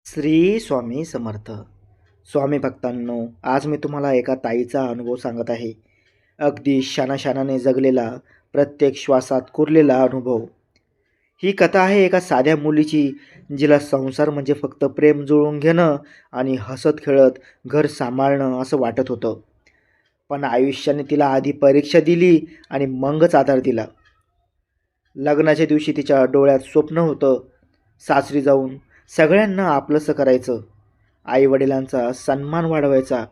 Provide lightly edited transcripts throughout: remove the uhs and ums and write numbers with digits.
श्री स्वामी समर्थ. स्वामी भक्तांनो, आज मी तुम्हाला एका ताईचा अनुभव सांगत आहे. अगदी शानाशानाने जगलेला, प्रत्येक श्वासात कुरलेला अनुभव. ही कथा आहे एका साध्या मुलीची, जिला संसार म्हणजे फक्त प्रेम जुळवून घेणं आणि हसत खेळत घर सांभाळणं असं वाटत होतं. पण आयुष्याने तिला आधी परीक्षा दिली आणि मगच आधार दिला. लग्नाच्या दिवशी तिच्या डोळ्यात स्वप्न होतं, सासरी जाऊन सगळ्यांना आपलंसं करायचं, आईवडिलांचा सन्मान वाढवायचा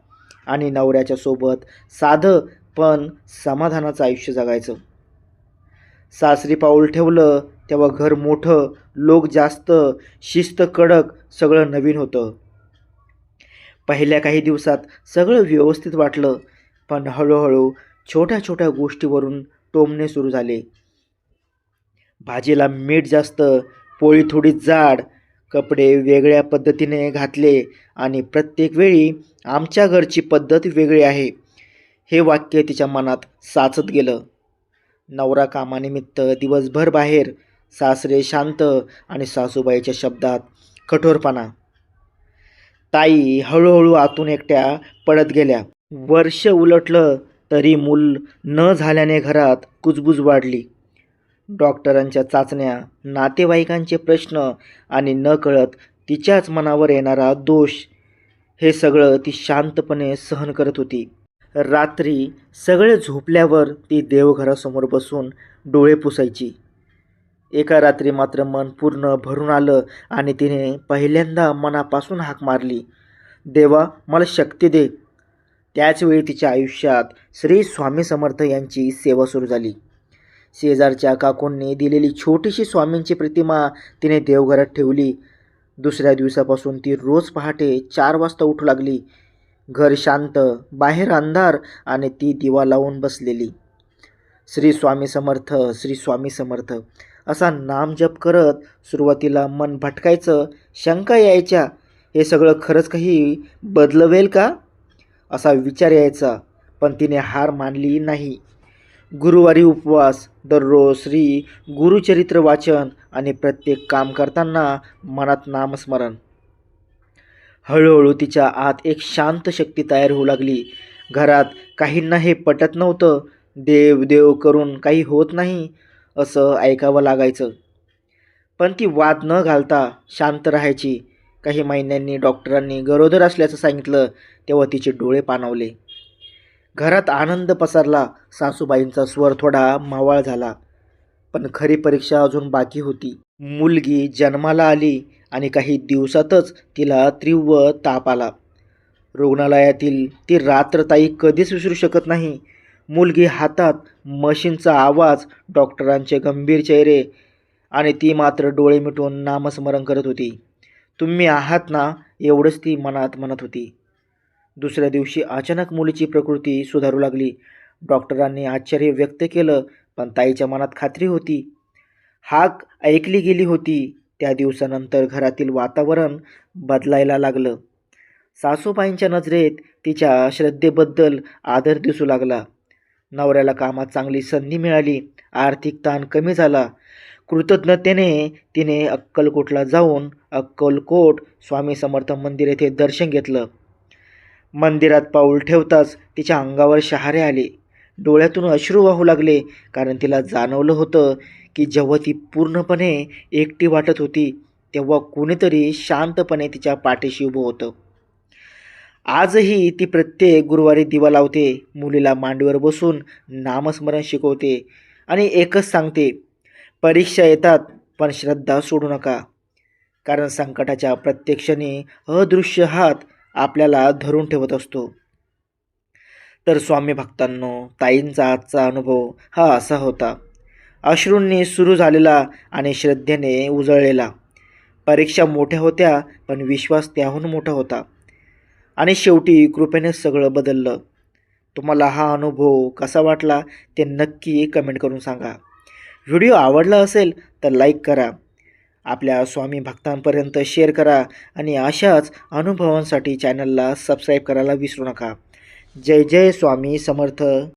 आणि नवऱ्याच्या सोबत साधं पण समाधानाचं आयुष्य जगायचं. सासरी पाऊल ठेवलं तेव्हा घर मोठं, लोक जास्त, शिस्त कडक, सगळं नवीन होतं. पहिल्या काही दिवसात सगळं व्यवस्थित वाटलं, पण हळूहळू छोट्या छोट्या गोष्टीवरून टोमणे सुरू झाले. भाजीला मीठ जास्त, पोळी थोडी जाड, कपडे वेगळ्या पद्धतीने घातले आणि प्रत्येक वेळी आमच्या घरची पद्धत वेगळी आहे हे वाक्य तिच्या मनात साचत गेलं. नवरा कामानिमित्त दिवसभर बाहेर, सासरे शांत आणि सासूबाईच्या शब्दात कठोरपणा. ताई हळूहळू आतून एकट्या पडत गेल्या. वर्ष उलटलं तरी मूल न झाल्याने घरात कुजबूज वाढली. डॉक्टरांच्या चाचण्या, नातेवाईकांचे प्रश्न आणि नकळत तिच्याच मनावर येणारा दोष, हे सगळं ती शांतपणे सहन करत होती. रात्री सगळे झोपल्यावर ती देवघरासमोर बसून डोळे पुसायची. एका रात्री मात्र मन पूर्ण भरून आलं आणि तिने पहिल्यांदा मनापासून हाक मारली, देवा मला शक्ती दे. त्याचवेळी तिच्या आयुष्यात श्री स्वामी समर्थ यांची सेवा सुरू झाली. शेजारच्या काकूंनी दिलेली छोटीशी स्वामींची प्रतिमा तिने देवघरात ठेवली. दुसऱ्या दिवसापासून ती रोज पहाटे 4 वाजता उठू लागली. घर शांत, बाहेर अंधार आणि ती दिवा लावून बसलेली. श्री स्वामी समर्थ, श्री स्वामी समर्थ असा नामजप करत सुरुवातीला मन भटकायचं, शंका यायच्या, हे सगळं खरंच काही बदलवेल का असा विचार यायचा. पण तिने हार मानली नाही. गुरुवारी उपवास, दररोज श्री गुरुचरित्र वाचन आणि प्रत्येक काम करताना मनात नामस्मरण. हळूहळू तिच्या आत एक शांत शक्ती तयार होऊ लागली. घरात काहींना हे पटत नव्हतं. देव देव करून काही होत नाही असं ऐकावं लागायचं. पण ती वाद न घालता शांत राहायची. काही महिन्यांनी डॉक्टरांनी गरोदर असल्याचं सांगितलं तेव्हा तिचे डोळे पाणावले. घरात आनंद पसरला. सासूबाईंचा स्वर थोडा मावळ झाला. पण खरी परीक्षा अजून बाकी होती. मुलगी जन्माला आली आणि काही दिवसातच तिला तीव्र ताप आला. रुग्णालयातील ती रात्र ताई कधीच विसरू शकत नाही. मुलगी हातात, मशीनचा आवाज, डॉक्टरांचे गंभीर चेहरे आणि ती मात्र डोळे मिटून नामस्मरण करत होती. तुम्ही आहात ना, एवढंच ती मनात म्हणत होती. दुसऱ्या दिवशी अचानक मुलीची प्रकृती सुधारू लागली. डॉक्टरांनी आश्चर्य व्यक्त केलं, पण ताईच्या मनात खात्री होती. हाक ऐकली गेली होती. त्या दिवसानंतर घरातील वातावरण बदलायला लागलं. सासूबाईंच्या नजरेत तिच्या श्रद्धेबद्दल आदर दिसू लागला. नवऱ्याला कामात चांगली संधी मिळाली. आर्थिक ताण कमी झाला. कृतज्ञतेने तिने अक्कलकोटला जाऊन अक्कलकोट स्वामी समर्थ मंदिर येथे दर्शन घेतलं. मंदिरात पाऊल ठेवताच तिच्या अंगावर शहारे आले. डोळ्यातून अश्रू वाहू लागले. कारण तिला जाणवलं होतं की जेव्हा ती पूर्णपणे एकटी वाटत होती तेव्हा कोणीतरी शांतपणे तिच्या पाठीशी उभं होतं. आजही ती प्रत्येक गुरुवारी दिवा लावते, मुलीला मांडीवर बसून नामस्मरण शिकवते आणि एकच सांगते, परीक्षा येतात पण श्रद्धा सोडू नका. कारण संकटाच्या प्रत्येक क्षणी अदृश्य हात आपल्याला धरून ठेवत असतो. तर स्वामी भक्तांनो, ताईंचा आजचा अनुभव हा असा होता. अश्रूंनी सुरू झालेला आणि श्रद्धेने उजळलेला. परीक्षा मोठ्या होत्या पण विश्वास त्याहून मोठा होता. आणि शेवटी कृपेने सगळं बदललं. तुम्हाला हा अनुभव कसा वाटला ते नक्की कमेंट करून सांगा. व्हिडिओ आवडला असेल तर लाईक करा, आपल्या स्वामी भक्तांपर्यंत शेअर करा आणि अशाच अनुभवांसाठी चॅनलला सबस्क्राईब करायला विसरू नका. जय जय स्वामी समर्थ.